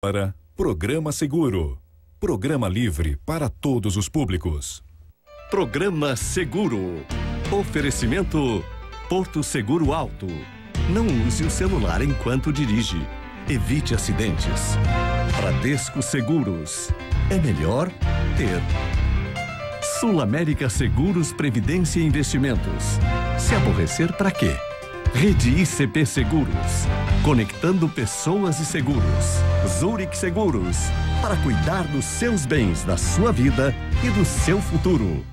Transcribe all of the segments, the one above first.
Para Programa Seguro. Programa livre para todos os públicos. Programa Seguro. Oferecimento Porto Seguro Alto. Não use o celular enquanto dirige. Evite acidentes. Bradesco Seguros. É melhor ter. Sul América Seguros, Previdência e Investimentos. Se aborrecer pra quê? Rede ICP Seguros. Conectando pessoas e seguros. Zurich Seguros. Para cuidar dos seus bens, da sua vida e do seu futuro.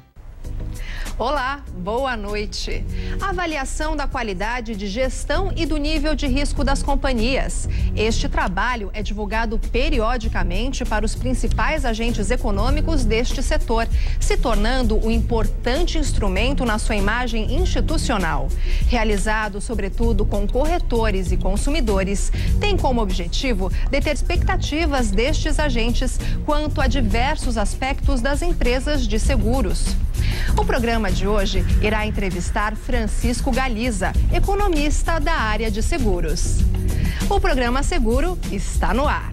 Olá, boa noite. Avaliação da qualidade de gestão e do nível de risco das companhias. Este trabalho é divulgado periodicamente para os principais agentes econômicos deste setor, se tornando um importante instrumento na sua imagem institucional. Realizado, sobretudo, com corretores e consumidores, tem como objetivo deter expectativas destes agentes quanto a diversos aspectos das empresas de seguros. O programa de hoje irá entrevistar Francisco Galiza, economista da área de seguros. O programa Seguro está no ar.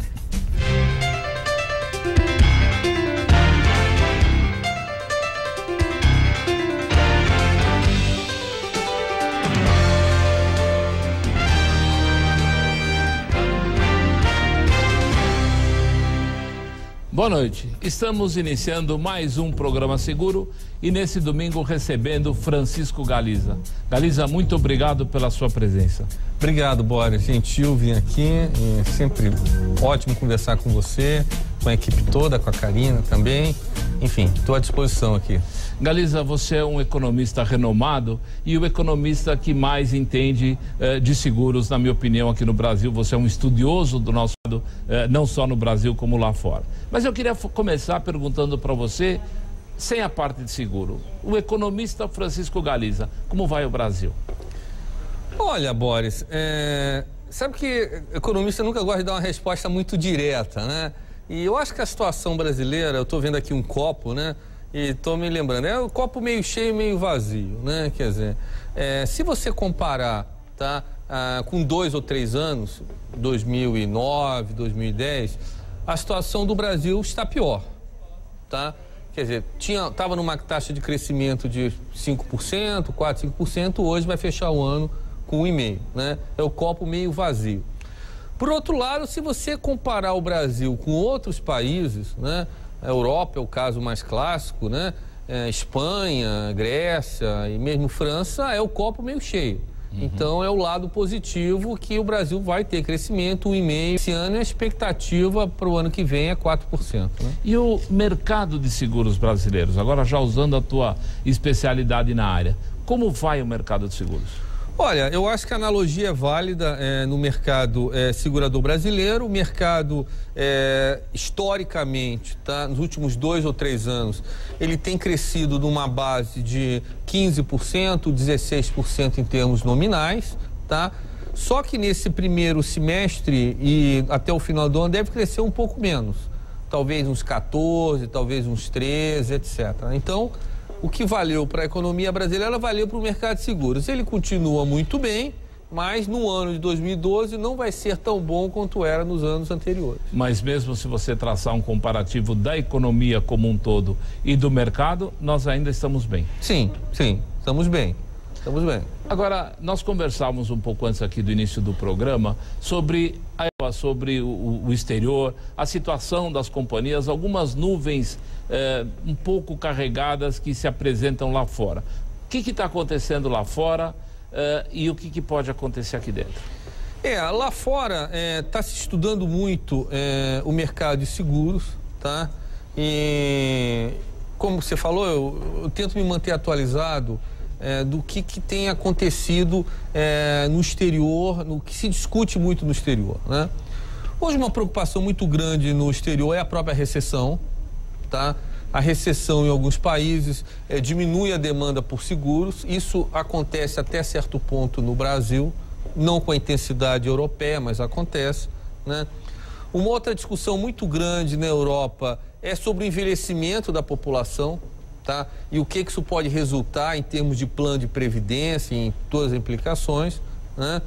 Boa noite, estamos iniciando mais um programa Seguro e nesse domingo recebendo Francisco Galiza. Galiza, muito obrigado pela sua presença. Obrigado, Boris. Gentil vir aqui, é sempre ótimo conversar com você, com a equipe toda, com a Karina também. Enfim, estou à disposição aqui. Galiza, você é um economista renomado e o economista que mais entende de seguros, na minha opinião, aqui no Brasil. Você é um estudioso do nosso lado, não só no Brasil como lá fora. Mas eu queria começar perguntando para você, sem a parte de seguro, o economista Francisco Galiza, como vai o Brasil? Olha, Boris, sabe que economista nunca gosta de dar uma resposta muito direta, né? E eu acho que a situação brasileira, eu estou vendo aqui um copo, né? E estou me lembrando, é o copo meio cheio, meio vazio, né? Quer dizer, se você comparar, tá, com 2 ou 3 anos, 2009, 2010, a situação do Brasil está pior, tá? Quer dizer, estava numa taxa de crescimento de 5%, 4%, 5%, hoje vai fechar o ano com 1,5%, né? É o copo meio vazio. Por outro lado, se você comparar o Brasil com outros países, né? A Europa é o caso mais clássico, né? Espanha, Grécia e mesmo França, é o copo meio cheio. Então é o lado positivo que o Brasil vai ter crescimento, 1,5%. Esse ano a expectativa para o ano que vem é 4%. Né? E o mercado de seguros brasileiros, agora já usando a tua especialidade na área, como vai o mercado de seguros? Olha, eu acho que a analogia é válida no mercado segurador brasileiro. O mercado, historicamente, tá, nos últimos 2 ou 3 anos, ele tem crescido numa base de 15%, 16% em termos nominais, tá? Só que nesse primeiro semestre e até o final do ano deve crescer um pouco menos. Talvez uns 14%, talvez uns 13%, etc. Então, o que valeu para a economia brasileira, valeu para o mercado de seguros. Ele continua muito bem, mas no ano de 2012 não vai ser tão bom quanto era nos anos anteriores. Mas mesmo se você traçar um comparativo da economia como um todo e do mercado, nós ainda estamos bem. Sim, estamos bem. Estamos bem. Agora, nós conversávamos um pouco antes aqui do início do programa sobre o exterior, a situação das companhias, algumas nuvens um pouco carregadas que se apresentam lá fora. O que está acontecendo lá fora e o que pode acontecer aqui dentro? Lá fora está se estudando muito o mercado de seguros, tá? E como você falou, eu tento me manter atualizado do que tem acontecido no exterior, no que se discute muito no exterior, né? Hoje uma preocupação muito grande no exterior é a própria recessão, tá? A recessão em alguns países diminui a demanda por seguros. Isso acontece até certo ponto no Brasil, não com a intensidade europeia, mas acontece, né? Uma outra discussão muito grande na Europa é sobre o envelhecimento da população, tá? E o que isso pode resultar em termos de plano de previdência, em todas as implicações, né?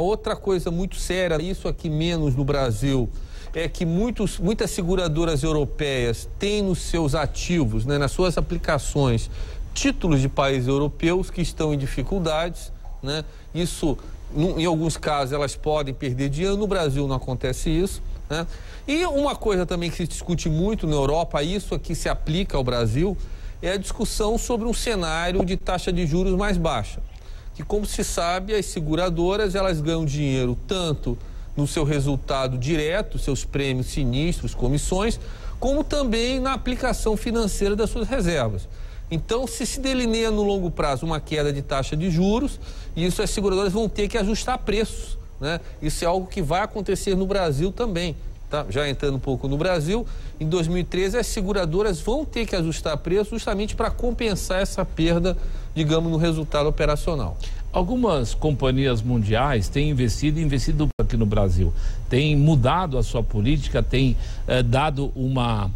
Outra coisa muito séria, isso aqui menos no Brasil, é que muitas seguradoras europeias têm nos seus ativos, né, nas suas aplicações, títulos de países europeus que estão em dificuldades, né? Isso, em alguns casos, elas podem perder dinheiro. No Brasil não acontece isso, né? E uma coisa também que se discute muito na Europa, isso aqui se aplica ao Brasil, é a discussão sobre um cenário de taxa de juros mais baixa. Que, como se sabe, as seguradoras, elas ganham dinheiro tanto no seu resultado direto, seus prêmios, sinistros, comissões, como também na aplicação financeira das suas reservas. Então, se delineia no longo prazo uma queda de taxa de juros, e isso as seguradoras vão ter que ajustar preços, né? Isso é algo que vai acontecer no Brasil também. Tá? Já entrando um pouco no Brasil, em 2013 as seguradoras vão ter que ajustar preço justamente para compensar essa perda, digamos, no resultado operacional. Algumas companhias mundiais têm investido aqui no Brasil, têm mudado a sua política, têm dado uma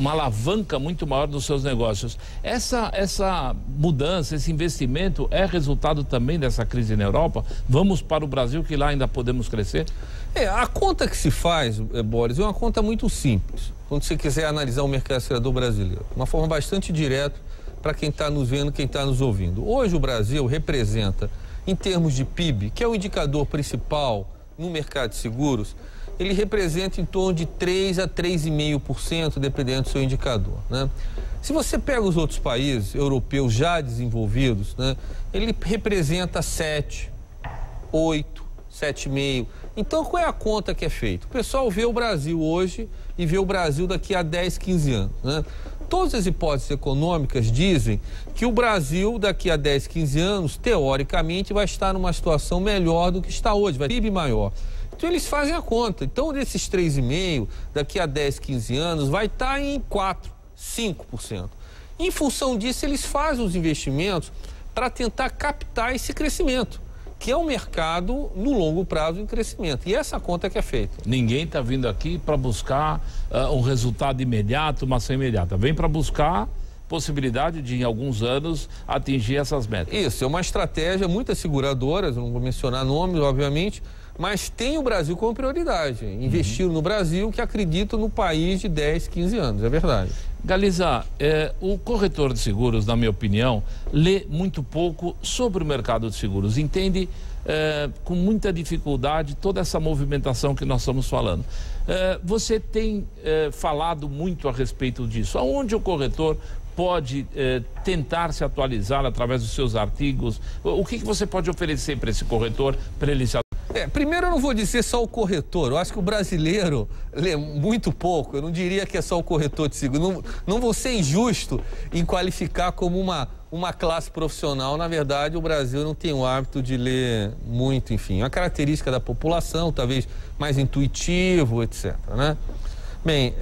alavanca muito maior nos seus negócios. Essa mudança, esse investimento é resultado também dessa crise na Europa? Vamos para o Brasil, que lá ainda podemos crescer? A conta que se faz, Boris, é uma conta muito simples. Quando você quiser analisar o mercado segurador brasileiro, uma forma bastante direta para quem está nos vendo, quem está nos ouvindo. Hoje o Brasil representa, em termos de PIB, que é o indicador principal no mercado de seguros, ele representa em torno de 3 a 3,5%, dependendo do seu indicador, né? Se você pega os outros países europeus já desenvolvidos, né, ele representa 7, 8, 7,5%. Então, qual é a conta que é feita? O pessoal vê o Brasil hoje e vê o Brasil daqui a 10, 15 anos, né? Todas as hipóteses econômicas dizem que o Brasil, daqui a 10, 15 anos, teoricamente, vai estar numa situação melhor do que está hoje, vai ter PIB maior. Então, eles fazem a conta. Então, desses 3,5%, daqui a 10, 15 anos, vai estar em 4%, 5%. Em função disso, eles fazem os investimentos para tentar captar esse crescimento, que é um mercado no longo prazo em crescimento. E essa conta que é feita. Ninguém está vindo aqui para buscar um resultado imediato, uma ação imediata. Vem para buscar possibilidade de, em alguns anos, atingir essas metas. Isso, é uma estratégia, muitas seguradoras, não vou mencionar nomes, obviamente, mas tem o Brasil como prioridade. Investiram no Brasil, que acreditam no país de 10, 15 anos, é verdade. Galiza, o corretor de seguros, na minha opinião, lê muito pouco sobre o mercado de seguros, entende com muita dificuldade toda essa movimentação que nós estamos falando. Você tem falado muito a respeito disso. Aonde o corretor pode tentar se atualizar através dos seus artigos? O que você pode oferecer para esse corretor, para ele se atualizar? Primeiro, eu não vou dizer só o corretor. Eu acho que o brasileiro lê muito pouco. Eu não diria que é só o corretor de seguro. Não vou ser injusto em qualificar como uma classe profissional. Na verdade, o Brasil não tem o hábito de ler muito, enfim. É uma característica da população, talvez mais intuitivo, etc., né? Bem,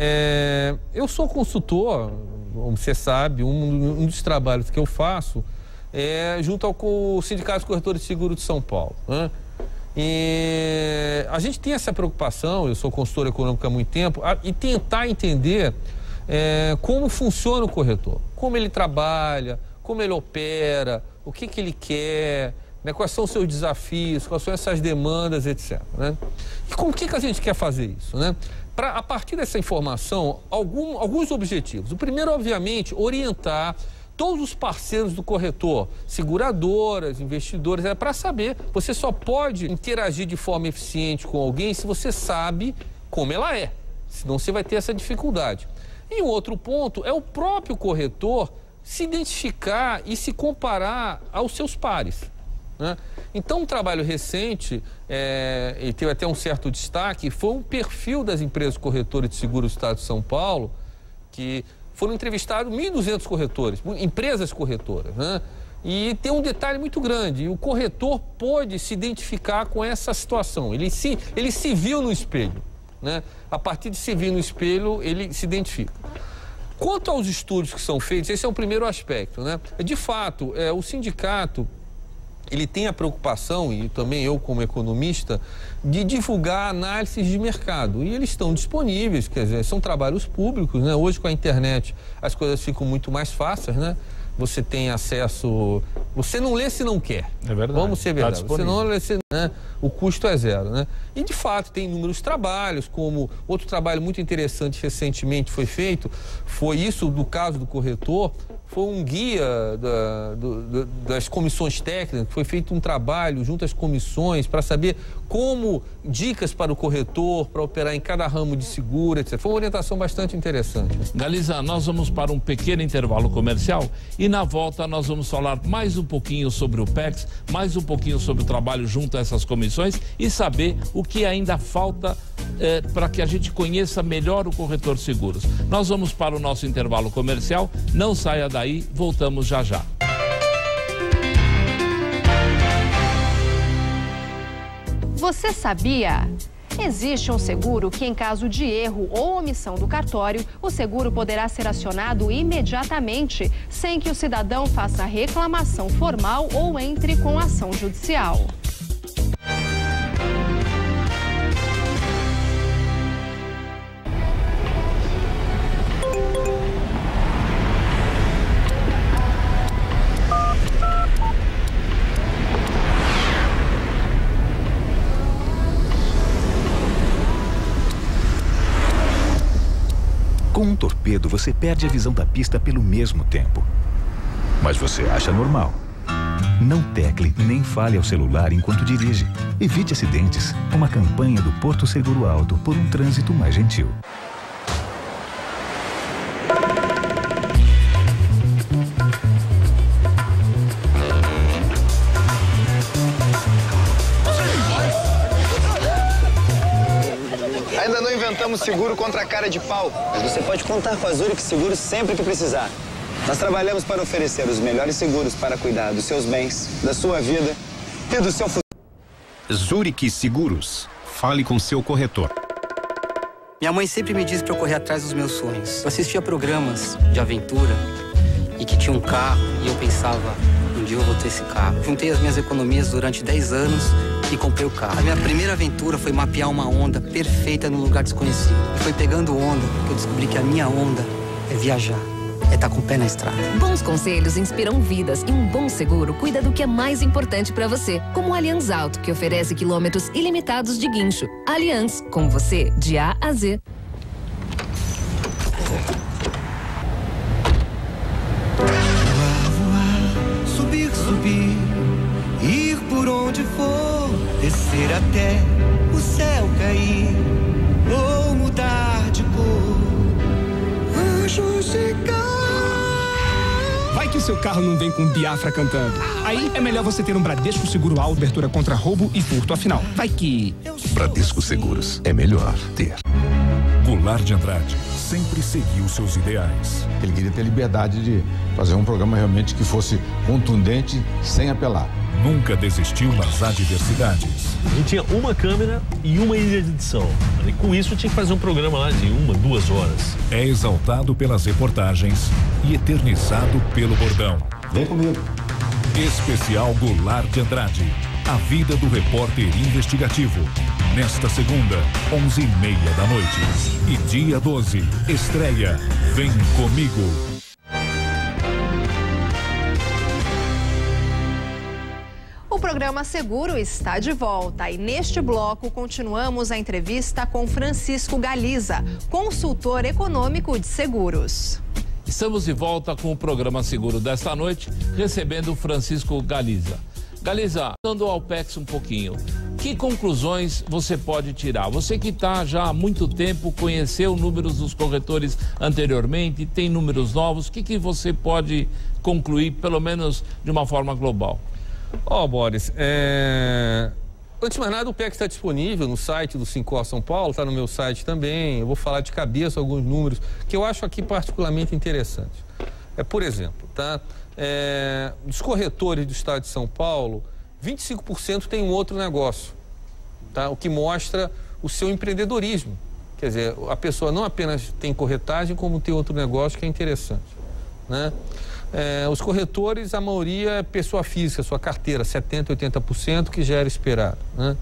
eu sou consultor, como você sabe, um dos trabalhos que eu faço é junto ao Sindicato dos Corretores de Seguro de São Paulo, né? E a gente tem essa preocupação, eu sou consultor econômico há muito tempo, e tentar entender como funciona o corretor, como ele trabalha, como ele opera, o que ele quer, né, quais são os seus desafios, quais são essas demandas, etc., né? E como que a gente quer fazer isso, né? A partir dessa informação, alguns objetivos. O primeiro, obviamente, orientar todos os parceiros do corretor, seguradoras, investidores, para saber. Você só pode interagir de forma eficiente com alguém se você sabe como ela é. Senão você vai ter essa dificuldade. E um outro ponto é o próprio corretor se identificar e se comparar aos seus pares, né? Então, um trabalho recente, e teve até um certo destaque, foi um perfil das empresas corretoras de seguros do Estado de São Paulo, que foram entrevistados 1.200 corretores, empresas corretoras, né? E tem um detalhe muito grande, o corretor pôde se identificar com essa situação, ele se viu no espelho, né? A partir de se vir no espelho, ele se identifica. Quanto aos estudos que são feitos, esse é o primeiro aspecto, né? De fato, o sindicato, ele tem a preocupação, e também eu como economista, de divulgar análises de mercado. E eles estão disponíveis, quer dizer, são trabalhos públicos, né? Hoje com a internet as coisas ficam muito mais fáceis, né? Você tem acesso, você não lê se não quer. É verdade. Vamos ser verdade. Você não lê se, né? o custo é zero, né? E, de fato, tem inúmeros trabalhos, como outro trabalho muito interessante recentemente foi feito, foi isso do caso do corretor, foi um guia das comissões técnicas, foi feito um trabalho junto às comissões para saber como dicas para o corretor, para operar em cada ramo de seguro, etc. Foi uma orientação bastante interessante. Galiza, nós vamos para um pequeno intervalo comercial e na volta nós vamos falar mais um pouquinho sobre o PEX, mais um pouquinho sobre o trabalho junto a essas comissões e saber o que ainda falta para que a gente conheça melhor o corretor seguros. Nós vamos para o nosso intervalo comercial, não saia daí, voltamos já já. Você sabia? Existe um seguro que, em caso de erro ou omissão do cartório, o seguro poderá ser acionado imediatamente, sem que o cidadão faça reclamação formal ou entre com ação judicial. Com um torpedo, você perde a visão da pista pelo mesmo tempo. Mas você acha normal. Não tecle nem fale ao celular enquanto dirige. Evite acidentes. Uma campanha do Porto Seguro Alto por um trânsito mais gentil. Ainda não inventamos seguro contra a cara de pau, mas você pode contar com a Zurich Seguros sempre que precisar. Nós trabalhamos para oferecer os melhores seguros para cuidar dos seus bens, da sua vida e do seu futuro. Zurich Seguros. Fale com seu corretor. Minha mãe sempre me disse para eu correr atrás dos meus sonhos. Eu assistia programas de aventura e que tinha um carro e eu pensava, um dia eu vou ter esse carro. Juntei as minhas economias durante 10 anos e comprei o carro. A minha primeira aventura foi mapear uma onda perfeita num lugar desconhecido. E foi pegando onda que eu descobri que a minha onda é viajar. É estar com o pé na estrada. Bons conselhos inspiram vidas e um bom seguro cuida do que é mais importante para você. Como o Allianz Auto, que oferece quilômetros ilimitados de guincho. Allianz, com você de A a Z. Voar, voar, subir, subir, ir por onde for, descer até o céu cair, ou mudar de cor. Anjos chegar. Vai que o seu carro não vem com Biafra cantando. Aí é melhor você ter um Bradesco Seguro Alto, cobertura contra roubo e furto. Afinal, vai que... Bradesco Seguros. É melhor ter. Goulart de Andrade sempre seguiu seus ideais. Ele queria ter liberdade de fazer um programa realmente que fosse contundente, sem apelar. Nunca desistiu nas adversidades. A gente tinha uma câmera e uma ilha de edição. E com isso tinha que fazer um programa lá de 1, 2 horas. É exaltado pelas reportagens e eternizado pelo bordão. Vem comigo. Especial Goulart de Andrade. A vida do repórter investigativo. Nesta segunda, 11h30 da noite. E dia 12, estreia Vem Comigo. O programa Seguro está de volta e neste bloco continuamos a entrevista com Francisco Galiza, consultor econômico de seguros. Estamos de volta com o programa Seguro desta noite, recebendo o Francisco Galiza. Galiza, dando ao PEX um pouquinho, que conclusões você pode tirar? Você que está já há muito tempo, conheceu números dos corretores anteriormente, tem números novos, o que você pode concluir, pelo menos de uma forma global? Boris, antes de mais nada, o PEX está disponível no site do Sincor São Paulo, está no meu site também. Eu vou falar de cabeça alguns números que eu acho aqui particularmente interessantes. Por exemplo, tá? Dos corretores do estado de São Paulo, 25% tem um outro negócio, tá? O que mostra o seu empreendedorismo. Quer dizer, a pessoa não apenas tem corretagem, como tem outro negócio que é interessante, né? Os corretores, a maioria é pessoa física, sua carteira, 70%, 80%, que já era esperado, né?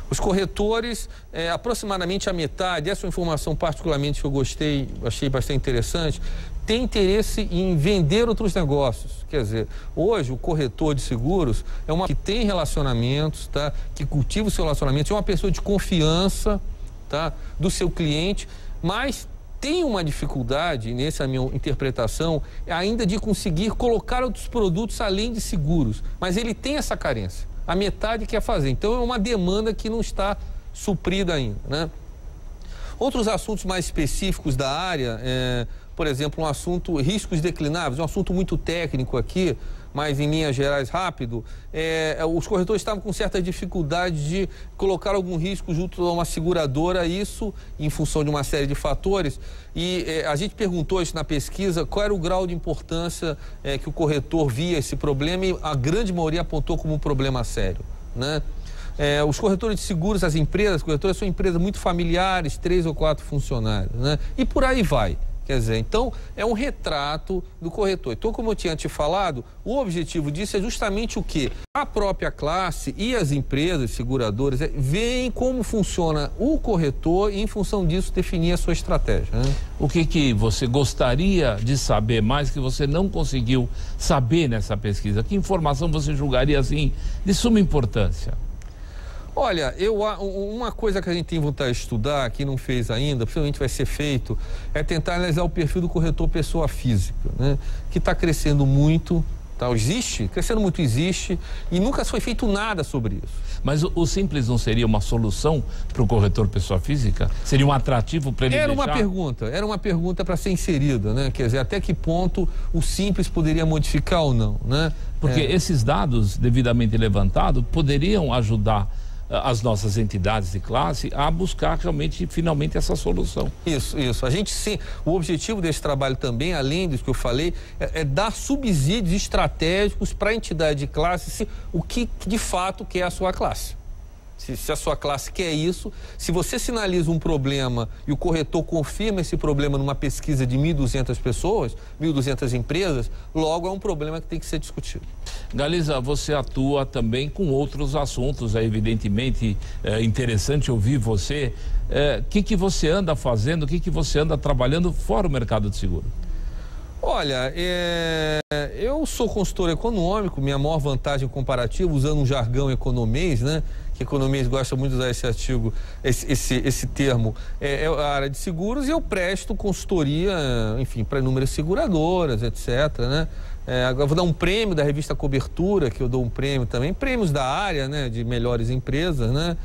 Os corretores, aproximadamente a metade, essa é uma informação particularmente que eu gostei, achei bastante interessante, tem interesse em vender outros negócios. Quer dizer, hoje o corretor de seguros é uma que tem relacionamentos, tá? Que cultiva o seu relacionamento, é uma pessoa de confiança, tá? Do seu cliente, mas tem uma dificuldade, nessa minha interpretação, ainda de conseguir colocar outros produtos além de seguros. Mas ele tem essa carência. A metade quer fazer. Então é uma demanda que não está suprida ainda, né? Outros assuntos mais específicos da área, por exemplo, um assunto riscos declináveis, um assunto muito técnico aqui, mas em linhas gerais rápido, os corretores estavam com certa dificuldade de colocar algum risco junto a uma seguradora, isso em função de uma série de fatores, e a gente perguntou isso na pesquisa, qual era o grau de importância que o corretor via esse problema, e a grande maioria apontou como um problema sério, né? Os corretores de seguros, as empresas, corretoras são empresas muito familiares, 3 ou 4 funcionários, né? E por aí vai. Quer dizer, então, é um retrato do corretor. Então, como eu tinha te falado, o objetivo disso é justamente o quê? A própria classe e as empresas seguradoras veem como funciona o corretor e, em função disso, definir a sua estratégia, né? O que você gostaria de saber mais que você não conseguiu saber nessa pesquisa? Que informação você julgaria, assim, de suma importância? Olha, uma coisa que a gente tem vontade de estudar, que não fez ainda, possivelmente vai ser feito, é tentar analisar o perfil do corretor pessoa física, né? Que está crescendo muito, tá? Crescendo muito existe, e nunca foi feito nada sobre isso. Mas o simples não seria uma solução para o corretor pessoa física? Seria um atrativo para ele Era uma pergunta para ser inserida, né? Quer dizer, até que ponto o simples poderia modificar ou não, né? Porque esses dados devidamente levantados poderiam ajudar as nossas entidades de classe a buscar realmente, finalmente, essa solução. Isso. O objetivo desse trabalho também, além disso que eu falei, é dar subsídios estratégicos para a entidade de classe, o que de fato quer a sua classe. Se a sua classe quer isso, se você sinaliza um problema e o corretor confirma esse problema numa pesquisa de 1.200 pessoas, 1.200 empresas, logo é um problema que tem que ser discutido. Galiza, você atua também com outros assuntos, é evidentemente interessante ouvir você. O que você anda fazendo, o que você anda trabalhando fora o mercado de seguro? Olha, eu sou consultor econômico, minha maior vantagem comparativa, usando um jargão economês, né? Que economês gosta muito de usar esse artigo, esse termo, é a área de seguros, e eu presto consultoria, enfim, para inúmeras seguradoras, etc., né? Agora vou dar um prêmio da revista Cobertura, que eu dou um prêmio também, prêmios da área, né? De melhores empresas, né?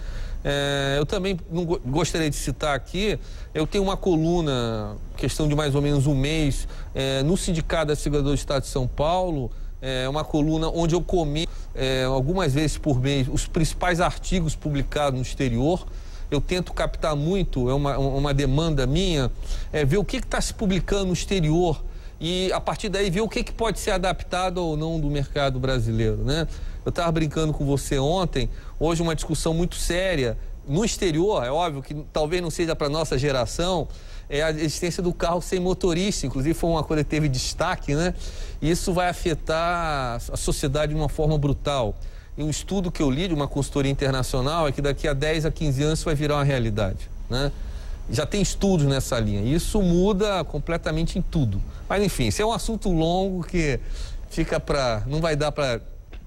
Eu também não gostaria de citar aqui, eu tenho uma coluna, questão de mais ou menos um mês, no Sindicato da Seguradora do Estado de São Paulo, uma coluna onde eu comento algumas vezes por mês os principais artigos publicados no exterior. Eu tento captar muito, é uma demanda minha, ver o que está se publicando no exterior e, a partir daí, ver o que pode ser adaptado ou não do mercado brasileiro, né? Eu estava brincando com você ontem, hoje uma discussão muito séria no exterior, é óbvio que talvez não seja para a nossa geração, é a existência do carro sem motorista, inclusive foi uma coisa que teve destaque, né? E isso vai afetar a sociedade de uma forma brutal. E um estudo que eu li de uma consultoria internacional é que daqui a 10 a 15 anos isso vai virar uma realidade, né? Já tem estudos nessa linha, e isso muda completamente em tudo. Mas enfim, esse é um assunto longo que não vai dar para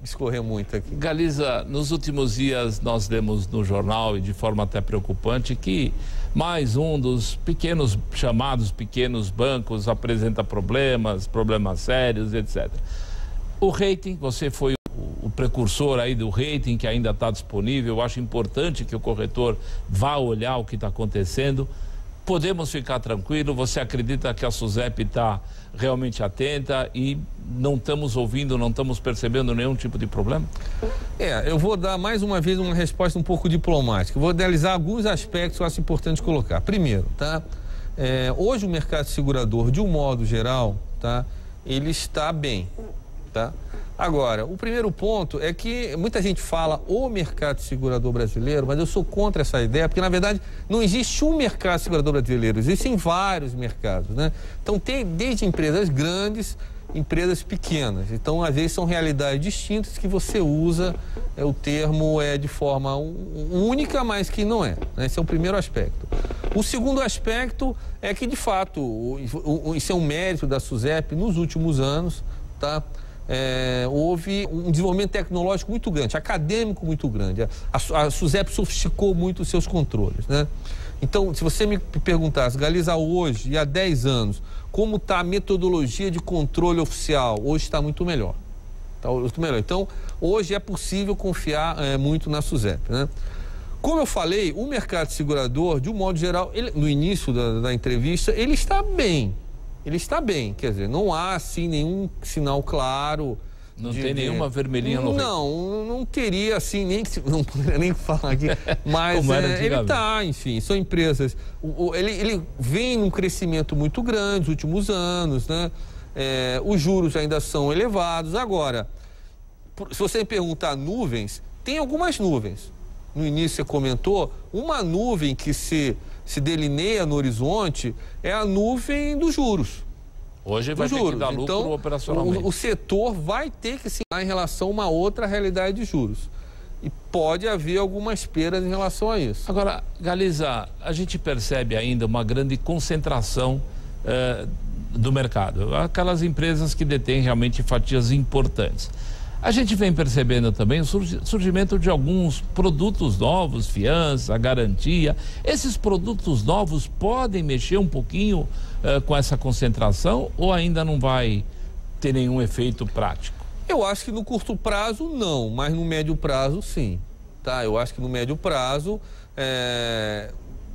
escorrer muito aqui. Galiza, nos últimos dias nós lemos no jornal, e de forma até preocupante, que mais um dos chamados pequenos bancos apresenta problemas sérios, etc. O rating, você foi o precursor aí do rating, que ainda está disponível. Eu acho importante que o corretor vá olhar o que está acontecendo. Podemos ficar tranquilos? Você acredita que a SUSEP está realmente atenta e não estamos ouvindo, não estamos percebendo nenhum tipo de problema? Eu vou dar mais uma vez uma resposta um pouco diplomática. Vou analisar alguns aspectos que eu acho importante colocar. Primeiro, tá? Hoje o mercado segurador, de um modo geral, tá? Ele está bem, tá? Agora, o primeiro ponto é que muita gente fala o mercado segurador brasileiro, mas eu sou contra essa ideia, porque na verdade não existe um mercado segurador brasileiro, existem vários mercados, né? Então tem desde empresas grandes empresas pequenas. Então, às vezes, são realidades distintas que você usa o termo de forma única, mas que não é. Né? Esse é o primeiro aspecto. O segundo aspecto é que, de fato, isso é um mérito da SUSEP nos últimos anos, tá? Houve um desenvolvimento tecnológico muito grande, acadêmico muito grande. A SUSEP sofisticou muito os seus controles, né? Então, se você me perguntasse, Galiza, hoje e há 10 anos, como está a metodologia de controle oficial? Hoje está muito melhor. Tá muito melhor. Então, hoje é possível confiar muito na SUSEP, né? Como eu falei, o mercado segurador, de um modo geral, no início da entrevista, ele está bem. Ele está bem, quer dizer, não há assim nenhum sinal claro. Não tem nenhuma vermelhinha no não teria assim, não poderia nem falar aqui, mas ele está, enfim, são empresas, ele vem num crescimento muito grande nos últimos anos, né? Os juros ainda são elevados. Agora, se você me perguntar nuvens, tem algumas nuvens. No início você comentou, uma nuvem que se delineia no horizonte é a nuvem dos juros. Hoje vai ter que dar lucro então, operacionalmente. O setor vai ter que se dar em relação a uma outra realidade de juros. E pode haver algumas perdas em relação a isso. Agora, Galiza, a gente percebe ainda uma grande concentração do mercado. Aquelas empresas que detêm realmente fatias importantes. A gente vem percebendo também o surgimento de alguns produtos novos, fiança, garantia. Esses produtos novos podem mexer um pouquinho com essa concentração ou ainda não vai ter nenhum efeito prático? Eu acho que no curto prazo não, mas no médio prazo sim. Tá? Eu acho que no médio prazo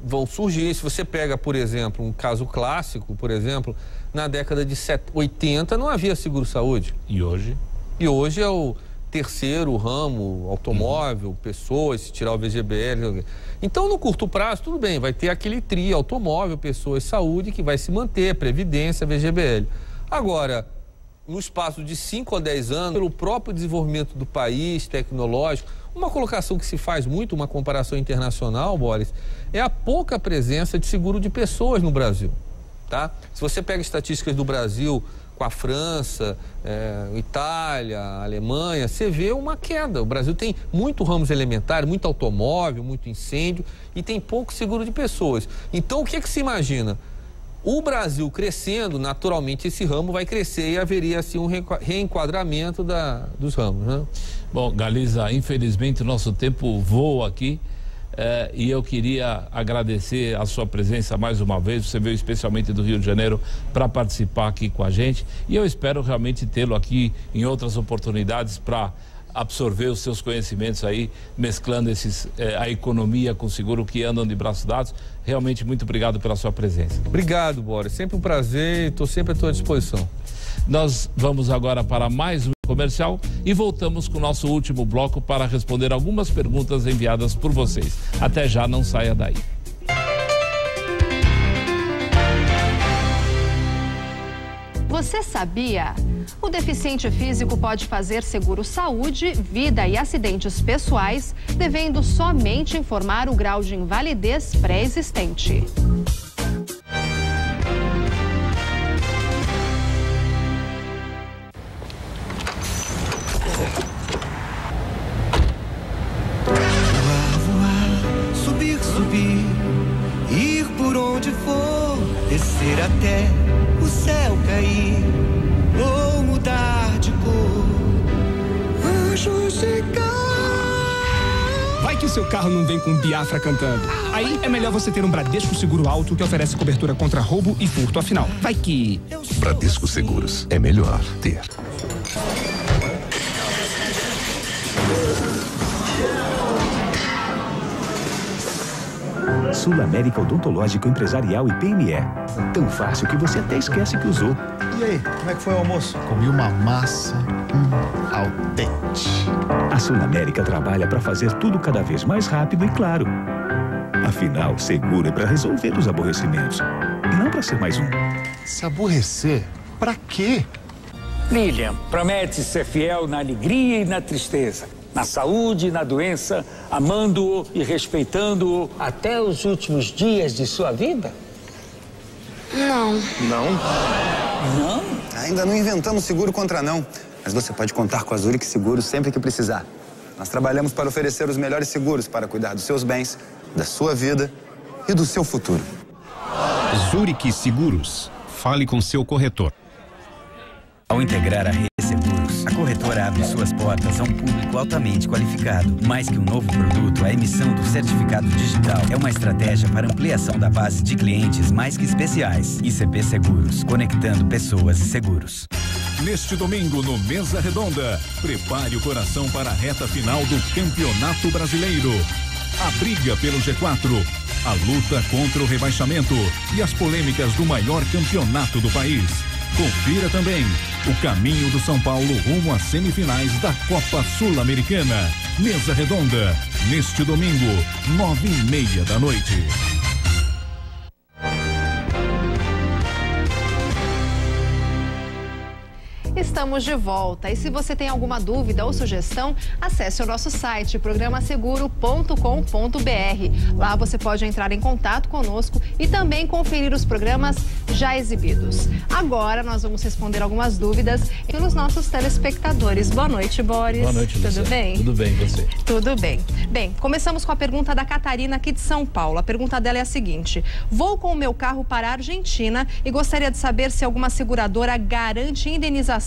vão surgir. Se você pega, por exemplo, um caso clássico, por exemplo, na década de 80 não havia seguro-saúde. E hoje? E hoje é o terceiro ramo, automóvel, pessoas, se tirar o VGBL. Então, no curto prazo, tudo bem, vai ter aquele trio, automóvel, pessoas, saúde, que vai se manter, previdência, VGBL. Agora, no espaço de 5 a 10 anos, pelo próprio desenvolvimento do país, tecnológico, uma colocação que se faz muito, uma comparação internacional, Boris, é a pouca presença de seguro de pessoas no Brasil. Tá? Se você pega estatísticas do Brasil com a França, Itália, Alemanha, você vê uma queda. O Brasil tem muito ramos elementares, muito automóvel, muito incêndio e tem pouco seguro de pessoas. Então, o que se imagina? O Brasil crescendo, naturalmente esse ramo vai crescer e haveria assim um reenquadramento dos ramos, né? Bom, Galiza, infelizmente o nosso tempo voa aqui. E eu queria agradecer a sua presença mais uma vez. Você veio especialmente do Rio de Janeiro para participar aqui com a gente e eu espero realmente tê-lo aqui em outras oportunidades para absorver os seus conhecimentos aí, mesclando a economia com o seguro, que andam de braços dados. Realmente muito obrigado pela sua presença. Obrigado, Boris, sempre um prazer e estou sempre à tua disposição. Nós vamos agora para mais um comercial e voltamos com o nosso último bloco para responder algumas perguntas enviadas por vocês. Até já, não saia daí. Você sabia? O deficiente físico pode fazer seguro saúde, vida e acidentes pessoais, devendo somente informar o grau de invalidez pré-existente. Descer até o céu cair ou mudar de cor, anjos chegar. Vai que o seu carro não vem com Biafra cantando. Aí é melhor você ter um Bradesco Seguro Alto, que oferece cobertura contra roubo e furto. Afinal, vai que... Bradesco Seguros, é melhor ter. Sul América Odontológico Empresarial e PME. Tão fácil que você até esquece que usou. E aí, como é que foi o almoço? Comi uma massa al dente. A Sul América trabalha para fazer tudo cada vez mais rápido e claro. Afinal, seguro é para resolver os aborrecimentos e não para ser mais um. Se aborrecer? Pra quê? Lilian promete ser fiel na alegria e na tristeza, na saúde e na doença, amando-o e respeitando-o até os últimos dias de sua vida? Não. Não? Não? Ainda não inventamos seguro contra não, mas você pode contar com a Zurich Seguros sempre que precisar. Nós trabalhamos para oferecer os melhores seguros para cuidar dos seus bens, da sua vida e do seu futuro. Zurich Seguros. Fale com seu corretor. Ao integrar a Rede Seguros, a corretora abre suas portas a um público altamente qualificado. Mais que um novo produto, a emissão do certificado digital é uma estratégia para ampliação da base de clientes mais que especiais. ICP Seguros, conectando pessoas e seguros. Neste domingo, no Mesa Redonda, prepare o coração para a reta final do Campeonato Brasileiro. A briga pelo G4, a luta contra o rebaixamento e as polêmicas do maior campeonato do país. Confira também o caminho do São Paulo rumo às semifinais da Copa Sul-Americana. Mesa Redonda, neste domingo, 9:30 da noite. Estamos de volta e se você tem alguma dúvida ou sugestão, acesse o nosso site programaseguro.com.br. Lá você pode entrar em contato conosco e também conferir os programas já exibidos. Agora nós vamos responder algumas dúvidas pelos nossos telespectadores. Boa noite, Boris. Boa noite, Luciana. Tudo bem? Tudo bem, você? Tudo bem. Bem, começamos com a pergunta da Catarina aqui de São Paulo. A pergunta dela é a seguinte: vou com o meu carro para a Argentina e gostaria de saber se alguma seguradora garante indenização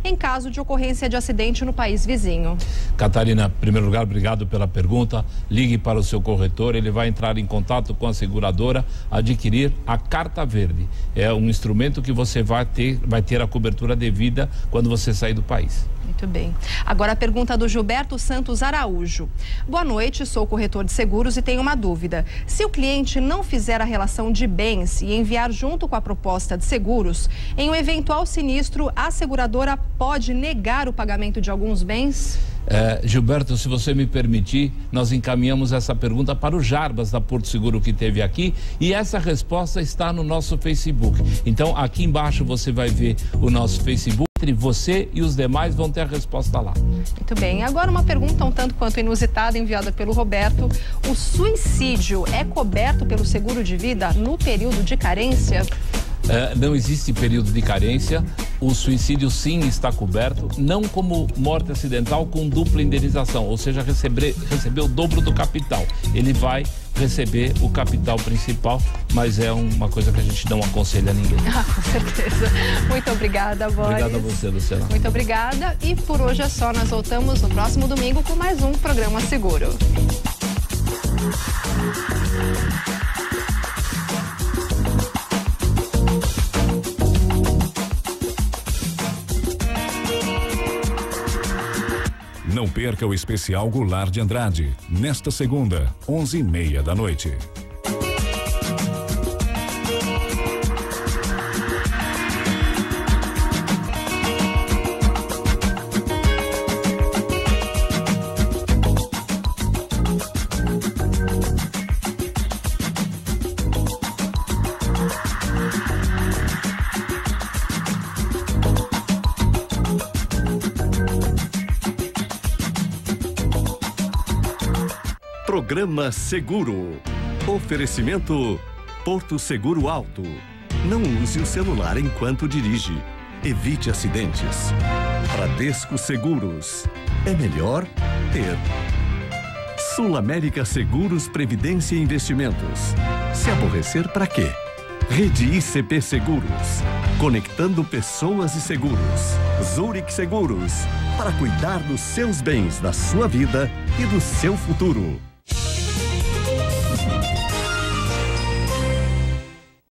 em caso de ocorrência de acidente no país vizinho. Catarina, em primeiro lugar, obrigado pela pergunta. Ligue para o seu corretor, ele vai entrar em contato com a seguradora, adquirir a Carta Verde. É um instrumento que você vai ter a cobertura devida quando você sair do país. Muito bem. Agora a pergunta do Gilberto Santos Araújo. Boa noite, sou corretor de seguros e tenho uma dúvida. Se o cliente não fizer a relação de bens e enviar junto com a proposta de seguros, em um eventual sinistro, a seguradora pode negar o pagamento de alguns bens? Gilberto, se você me permitir, nós encaminhamos essa pergunta para o Jarbas da Porto Seguro que esteve aqui e essa resposta está no nosso Facebook. Então aqui embaixo você vai ver o nosso Facebook. Entre você e os demais vão ter a resposta lá. Muito bem. Agora uma pergunta um tanto quanto inusitada enviada pelo Roberto. O suicídio é coberto pelo seguro de vida no período de carência? Não existe período de carência. O suicídio sim está coberto, não como morte acidental com dupla indenização, ou seja, receber o dobro do capital. Ele vai receber o capital principal, mas é uma coisa que a gente não aconselha a ninguém. Com certeza. Muito obrigada, Boris. Obrigado a você, Luciana. Muito obrigada. E por hoje é só. Nós voltamos no próximo domingo com mais um Programa Seguro. Não perca o especial Goulart de Andrade, nesta segunda, 11:30 da noite. Programa Seguro. Oferecimento Porto Seguro Alto. Não use o celular enquanto dirige. Evite acidentes. Bradesco Seguros. É melhor ter. Sul América Seguros, Previdência e Investimentos. Se aborrecer pra quê? Rede ICP Seguros. Conectando pessoas e seguros. Zurich Seguros. Para cuidar dos seus bens, da sua vida e do seu futuro.